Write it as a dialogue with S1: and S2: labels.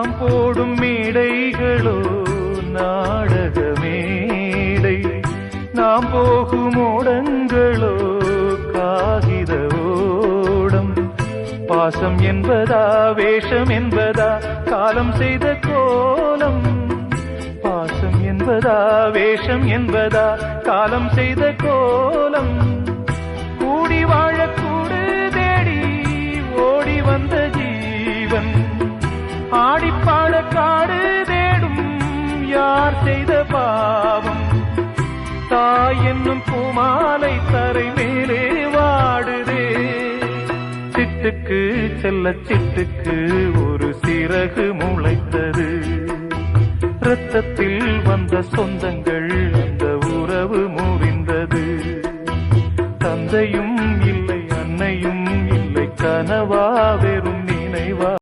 S1: நாம் போடும் மேடைகளோ நாடக மேடை, நாம் போகும் ஓடங்களோ காகித ஓடம். பாசம் என்பதா வேஷம் என்பதா காலம் செய்த கோலம், பாசம் என்பதா வேஷம் என்பதா காலம் செய்த கோலம். கூடி வாழக்கூடு தேடி ஓடி வந்த ஜீவன், ஆடிப்பாட காடு தேடும் யார் செய்த பாவம். தாய் என்னும் பூமாலை தரை மேலே வாடுதே, சிட்டுக்கு செல்ல சிட்டுக்கு ஒரு சிறகு முளைத்தது. இரத்தத்தில் வந்த சொந்தங்கள் அந்த உறவு முறிந்தது. தந்தையும் இல்லை அன்னையும் இல்லை கனவா வெறும்